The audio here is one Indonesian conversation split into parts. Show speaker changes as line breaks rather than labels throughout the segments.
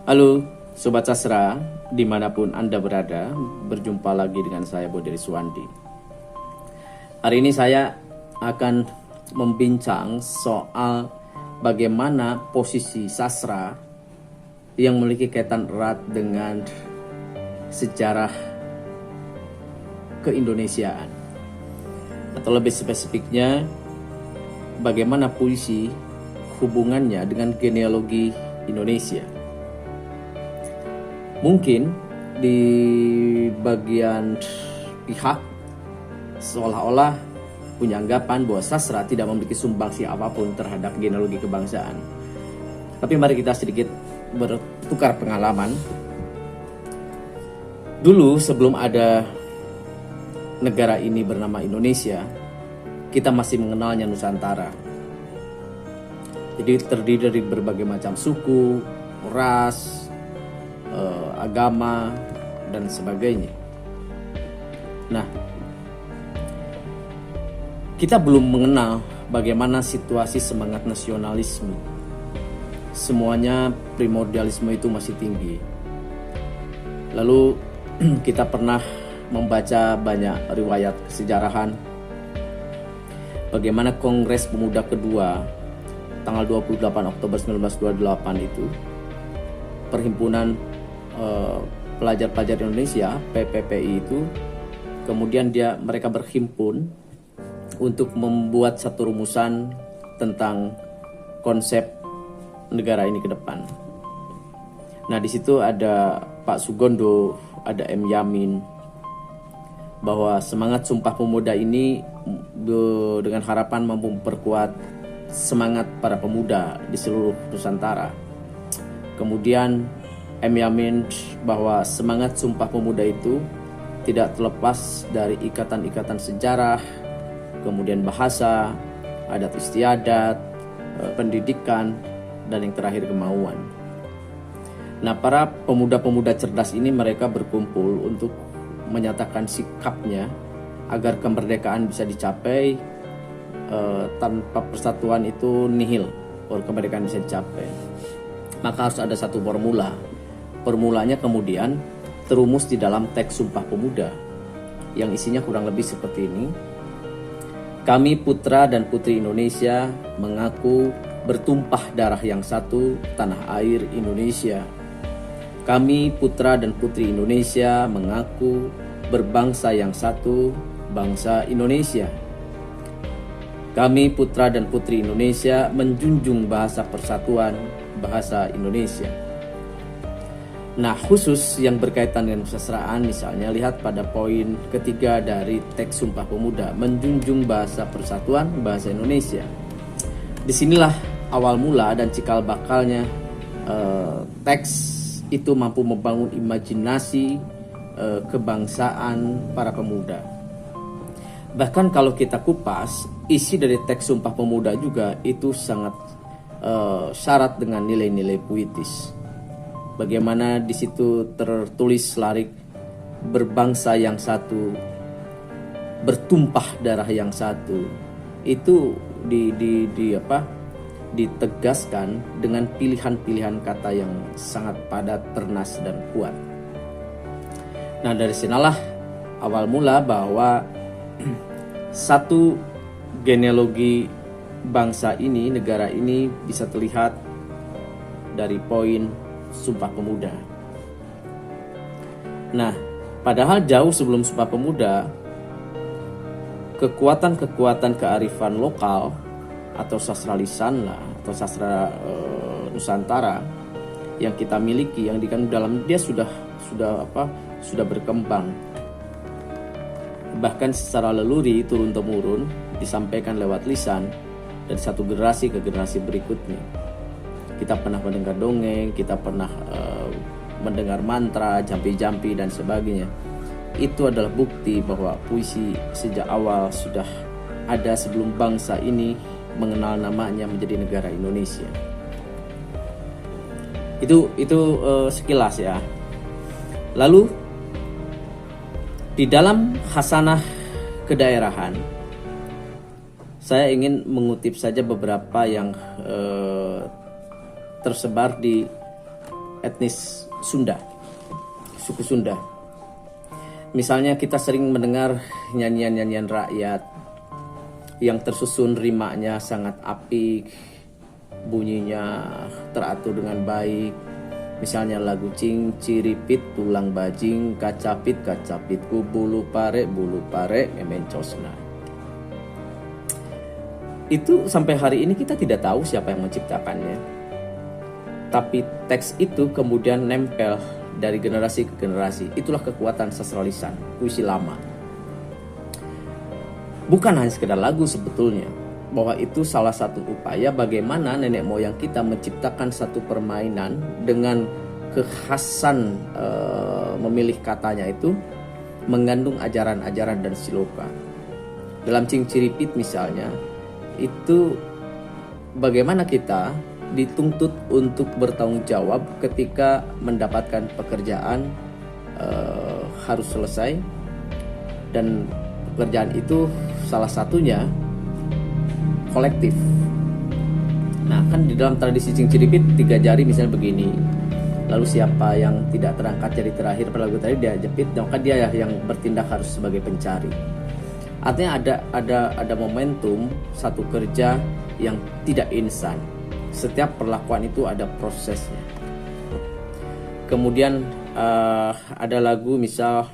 Halo Sobat Sastra, dimanapun Anda berada, berjumpa lagi dengan saya Budi Riswandi. Hari ini saya akan membincang soal bagaimana posisi sastra yang memiliki kaitan erat dengan sejarah keindonesiaan. Atau lebih spesifiknya, bagaimana puisi hubungannya dengan genealogi Indonesia. Mungkin di bagian pihak seolah-olah punya anggapan bahwa sastra tidak memiliki sumbangsi apapun terhadap genealogi kebangsaan. Tapi mari kita sedikit bertukar pengalaman. Dulu sebelum ada negara ini bernama Indonesia, kita masih mengenalnya Nusantara. Jadi terdiri dari berbagai macam suku, ras, agama, dan sebagainya. Nah, kita belum mengenal bagaimana situasi semangat nasionalisme. Semuanya primordialisme itu masih tinggi. Lalu kita pernah membaca banyak riwayat kesejarahan bagaimana Kongres Pemuda kedua tanggal 28 Oktober 1928 itu, Perhimpunan Pelajar-Pelajar Indonesia PPPI itu, kemudian mereka berhimpun untuk membuat satu rumusan tentang konsep negara ini ke depan. Nah, di situ ada Pak Sugondo, ada M. Yamin, bahwa semangat Sumpah Pemuda ini dengan harapan mampu memperkuat semangat para pemuda di seluruh Nusantara. Kemudian M. Yamin bahwa semangat Sumpah Pemuda itu tidak terlepas dari ikatan-ikatan sejarah, kemudian bahasa, adat istiadat, pendidikan, dan yang terakhir kemauan. Nah, para pemuda-pemuda cerdas ini mereka berkumpul untuk menyatakan sikapnya agar kemerdekaan bisa dicapai. Tanpa persatuan itu nihil, kemerdekaan bisa dicapai. Maka harus ada satu formula. Formulanya kemudian terumus di dalam teks Sumpah Pemuda yang isinya kurang lebih seperti ini. Kami putra dan putri Indonesia mengaku bertumpah darah yang satu, tanah air Indonesia. Kami putra dan putri Indonesia mengaku berbangsa yang satu, bangsa Indonesia. Kami putra dan putri Indonesia menjunjung bahasa persatuan, bahasa Indonesia. Nah, khusus yang berkaitan dengan kesusastraan, misalnya lihat pada poin ketiga dari teks Sumpah Pemuda, menjunjung bahasa persatuan, bahasa Indonesia. Disinilah awal mula dan cikal bakalnya teks itu mampu membangun imajinasi kebangsaan para pemuda. Bahkan kalau kita kupas, isi dari teks Sumpah Pemuda juga itu sangat syarat dengan nilai-nilai puitis. Bagaimana di situ tertulis larik berbangsa yang satu, bertumpah darah yang satu. Itu ditegaskan dengan pilihan-pilihan kata yang sangat padat, ternas, dan kuat. Nah, dari sinalah awal mula bahwa satu genealogi bangsa ini, negara ini bisa terlihat dari poin Sumpah Pemuda. Nah, padahal jauh sebelum Sumpah Pemuda, kekuatan-kekuatan kearifan lokal atau sastra lisan lah, atau sastra Nusantara yang kita miliki, yang dikandung dalam dia sudah berkembang. Bahkan secara leluhur turun-temurun disampaikan lewat lisan dari satu generasi ke generasi berikutnya. Kita pernah mendengar dongeng, kita pernah mendengar mantra, jampi-jampi, dan sebagainya. Itu adalah bukti bahwa puisi sejak awal sudah ada sebelum bangsa ini mengenal namanya menjadi negara Indonesia. Itu sekilas ya. Lalu di dalam khasanah kedaerahan, saya ingin mengutip saja beberapa yang tersebar di etnis Sunda, suku Sunda. Misalnya kita sering mendengar nyanyian-nyanyian rakyat yang tersusun rimanya sangat apik, bunyinya teratur dengan baik. Misalnya lagu cing ciripit tulang bajing kacapit kacapitku bulu pare memencosna. Itu sampai hari ini kita tidak tahu siapa yang menciptakannya. Tapi teks itu kemudian nempel dari generasi ke generasi. Itulah kekuatan sastra lisan, puisi lama. Bukan hanya sekedar lagu sebetulnya, bahwa itu salah satu upaya bagaimana nenek moyang kita menciptakan satu permainan dengan kekhasan memilih katanya itu mengandung ajaran-ajaran dan siloka. Dalam Cing Ciripit misalnya, itu bagaimana kita dituntut untuk bertanggung jawab ketika mendapatkan pekerjaan harus selesai, dan pekerjaan itu salah satunya kolektif. Nah, kan di dalam tradisi Cing Ciripit 3 jari misalnya begini. Lalu siapa yang tidak terangkat jari terakhir pada lagu tadi dia jepit, maka dia yang bertindak harus sebagai pencari. Artinya ada momentum satu kerja yang tidak instan. Setiap perlakuan itu ada prosesnya. Kemudian ada lagu misal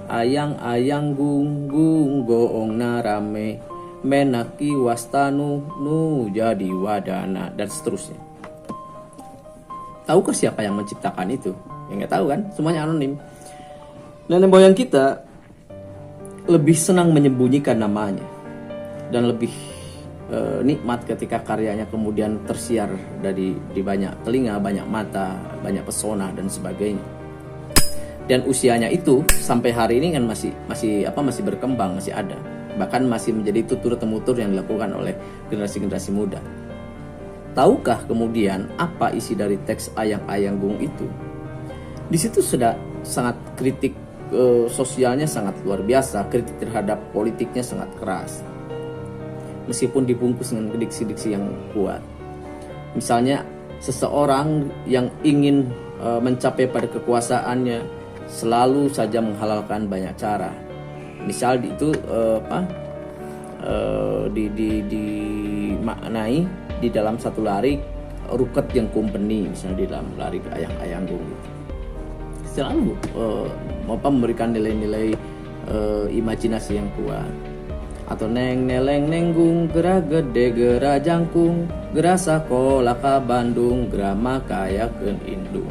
ayang-ayang gung goong narame menaki wastanu nu jadi wadana, dan seterusnya. Tahukah siapa yang menciptakan itu? Ya nggak tahu kan, semuanya anonim. Nenek moyang kita lebih senang menyembunyikan namanya dan lebih nikmat ketika karyanya kemudian tersiar di banyak telinga, banyak mata, banyak pesona dan sebagainya. Dan usianya itu sampai hari ini kan masih berkembang, masih ada. Bahkan masih menjadi tutur temutur yang dilakukan oleh generasi-generasi muda. Tahukah kemudian apa isi dari teks Ayang-Ayang Gung itu? Di situ sudah sangat kritik sosialnya sangat luar biasa, kritik terhadap politiknya sangat keras. Meskipun dibungkus dengan diksi-diksi yang kuat. Misalnya seseorang yang ingin mencapai pada kekuasaannya selalu saja menghalalkan banyak cara. Misal itu dimaknai di dalam satu larik ruket yang kumpeni, misalnya di dalam larik Ayang-Ayang Gung gitu. Selalu memberikan nilai-nilai imajinasi yang kuat. Atau neng neleng nenggung gera gede gera jangkung gera sakola ka Bandung gera makayakeun indung.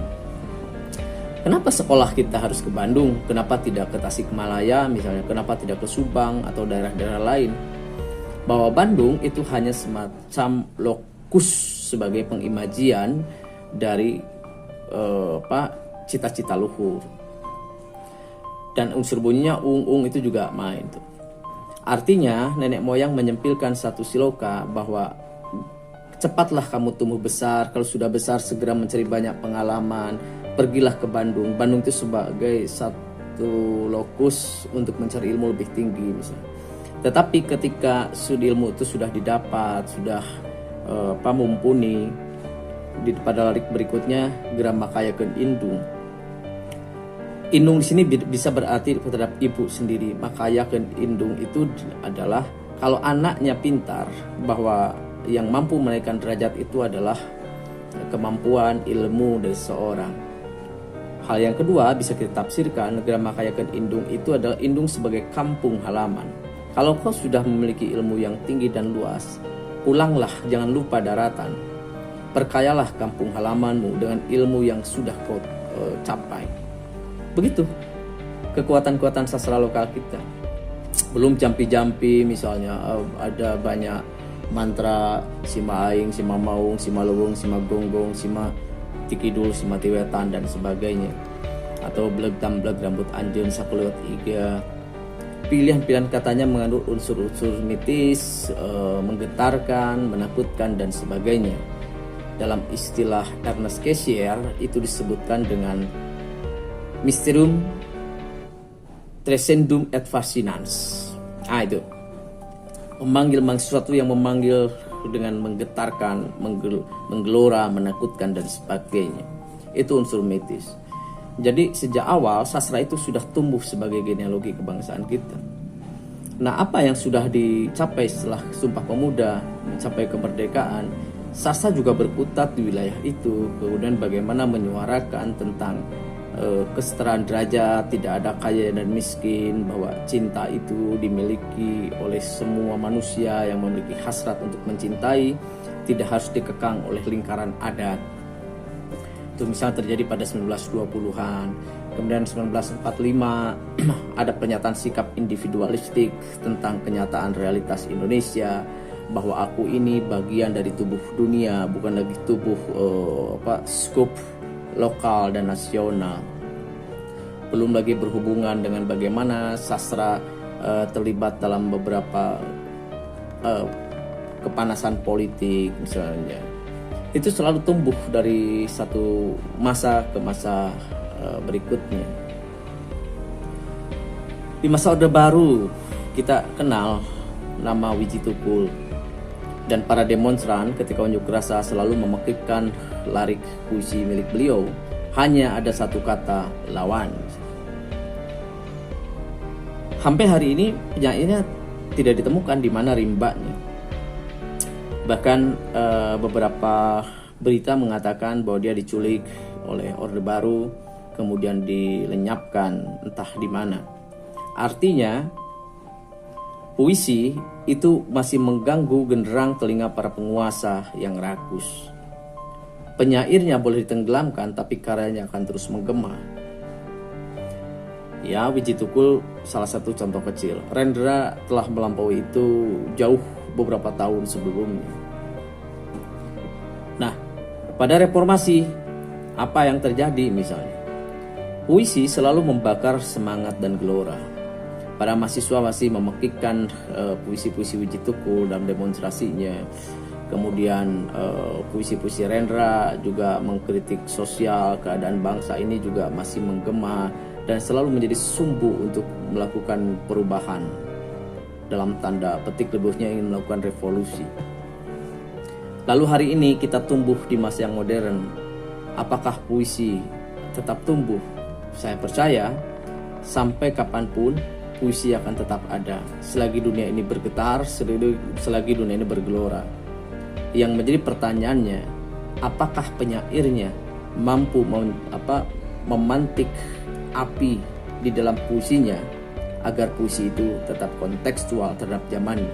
Kenapa sekolah kita harus ke Bandung? Kenapa tidak ke Tasikmalaya misalnya? Kenapa tidak ke Subang atau daerah-daerah lain? Bahwa Bandung itu hanya semacam lokus sebagai pengimajian dari cita-cita luhur. Dan unsur bunyinya ung itu juga main tuh. Artinya nenek moyang menyempilkan satu siloka bahwa cepatlah kamu tumbuh besar, kalau sudah besar segera mencari banyak pengalaman, pergilah ke Bandung. Bandung itu sebagai satu lokus untuk mencari ilmu lebih tinggi misalnya. Tetapi ketika ilmu itu sudah didapat, sudah mumpuni, pada larik berikutnya geram makayakeun indung. Indung di sini bisa berarti terhadap ibu sendiri. Makayakeun indung itu adalah kalau anaknya pintar, bahwa yang mampu menaikkan derajat itu adalah kemampuan ilmu dari seseorang. Hal yang kedua bisa kita tafsirkan, geram makayakeun indung itu adalah indung sebagai kampung halaman. Kalau kau sudah memiliki ilmu yang tinggi dan luas, pulanglah, jangan lupa daratan. Perkayalah kampung halamanmu dengan ilmu yang sudah kau capai. Begitu kekuatan-kekuatan sastra lokal kita. Belum jampi-jampi misalnya, ada banyak mantra sima aing, sima maung, sima lewung, sima gonggong, sima tikidul, sima tiwetan dan sebagainya. Atau bleg tambleg rambut anjeun sakuleut iga. Pilihan-pilihan katanya mengandung unsur-unsur mitis, menggetarkan, menakutkan dan sebagainya. Dalam istilah Ernest Cassirer itu disebutkan dengan Mysterium Trescendum et Fascinans. Itu memanggil sesuatu yang memanggil dengan menggetarkan, menggelora, menakutkan dan sebagainya. itu unsur mitis. Jadi sejak awal sastra itu sudah tumbuh sebagai genealogi kebangsaan kita. Nah, apa yang sudah dicapai setelah Sumpah Pemuda, mencapai kemerdekaan, sastra juga berkutat di wilayah itu. Kemudian bagaimana menyuarakan tentang kesetaraan derajat, tidak ada kaya dan miskin, bahwa cinta itu dimiliki oleh semua manusia yang memiliki hasrat untuk mencintai, tidak harus dikekang oleh lingkaran adat. Itu misalnya terjadi pada 1920-an. Kemudian 1945 ada pernyataan sikap individualistik tentang kenyataan realitas Indonesia, bahwa aku ini bagian dari tubuh dunia, bukan lagi tubuh skup lokal dan nasional. Belum lagi berhubungan dengan bagaimana sastra terlibat dalam beberapa kepanasan politik misalnya. Itu selalu tumbuh dari satu masa ke masa berikutnya. Di masa Orde Baru kita kenal nama Widji Tukul, dan para demonstran ketika unjuk rasa selalu memekikkan larik puisi milik beliau. Hanya ada satu kata, lawan. Sampai hari ini penyairnya tidak ditemukan di mana rimbanya. Bahkan beberapa berita mengatakan bahwa dia diculik oleh Orde Baru, kemudian dilenyapkan entah di mana. Artinya puisi itu masih mengganggu genderang telinga para penguasa yang rakus. Penyairnya boleh ditenggelamkan, tapi karyanya akan terus menggema. Ya, Widji Tukul salah satu contoh kecil. Rendra telah melampaui itu jauh beberapa tahun sebelumnya. Nah, pada reformasi, apa yang terjadi misalnya? Puisi selalu membakar semangat dan gelora. Para mahasiswa masih memekikkan puisi-puisi Widji Tukul dalam demonstrasinya. Kemudian puisi-puisi Rendra juga mengkritik sosial, keadaan bangsa ini juga masih menggema dan selalu menjadi sumbu untuk melakukan perubahan. Dalam tanda petik lebihnya ingin melakukan revolusi. Lalu hari ini kita tumbuh di masa yang modern. Apakah puisi tetap tumbuh? Saya percaya sampai kapanpun puisi akan tetap ada selagi dunia ini bergetar, selagi dunia ini bergelora. Yang menjadi pertanyaannya, apakah penyairnya mampu memantik api di dalam puisinya agar puisi itu tetap kontekstual terhadap zamannya.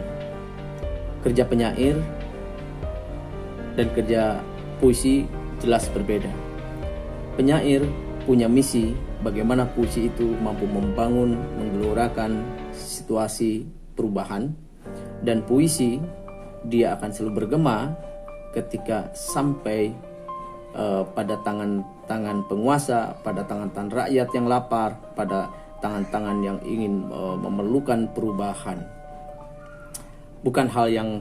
Kerja penyair dan kerja puisi jelas berbeda. Penyair punya misi bagaimana puisi itu mampu membangun, menggelorakan situasi perubahan, dan puisi dia akan selalu bergema ketika sampai pada tangan-tangan penguasa, pada tangan-tangan rakyat yang lapar, pada tangan-tangan yang ingin memerlukan perubahan. Bukan hal yang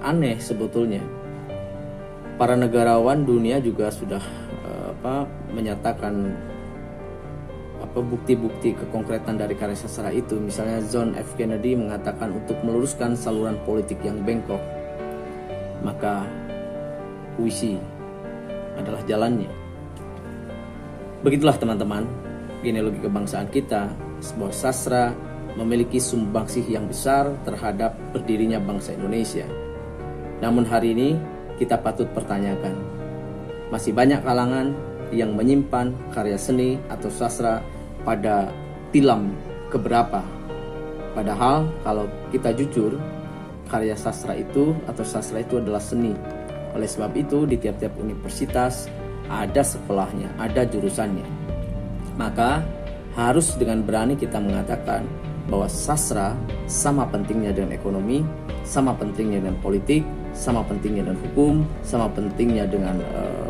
aneh sebetulnya. Para negarawan dunia juga sudah menyatakan bukti-bukti kekonkretan dari karya sastra itu. Misalnya John F. Kennedy mengatakan untuk meluruskan saluran politik yang bengkok, maka puisi adalah jalannya. Begitulah teman-teman, genealogi kebangsaan kita. Sebuah sastra memiliki sumbangsih yang besar terhadap berdirinya bangsa Indonesia. Namun hari ini kita patut pertanyakan, masih banyak kalangan yang menyimpan karya seni atau sastra pada tilam keberapa. Padahal kalau kita jujur, karya sastra itu atau sastra itu adalah seni. Oleh sebab itu di tiap-tiap universitas ada sekolahnya, ada jurusannya. Maka harus dengan berani kita mengatakan bahwa sastra sama pentingnya dengan ekonomi, sama pentingnya dengan politik, sama pentingnya dengan hukum, sama pentingnya dengan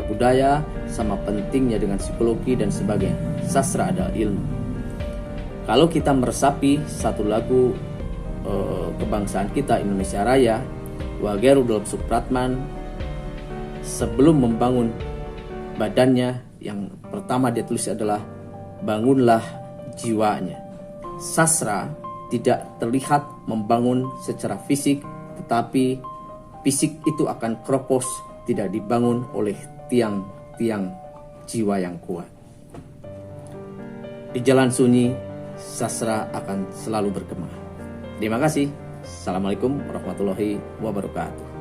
budaya, sama pentingnya dengan psikologi dan sebagainya. Sastra adalah ilmu. Kalau kita meresapi satu lagu kebangsaan kita, Indonesia Raya, Wage Rudolf Supratman, sebelum membangun badannya, yang pertama dia tulis adalah bangunlah jiwanya. Sastra tidak terlihat membangun secara fisik, tetapi fisik itu akan kropos, tidak dibangun oleh tiang-tiang jiwa yang kuat. Di jalan sunyi, sastra akan selalu bergema. Terima kasih. Assalamualaikum warahmatullahi wabarakatuh.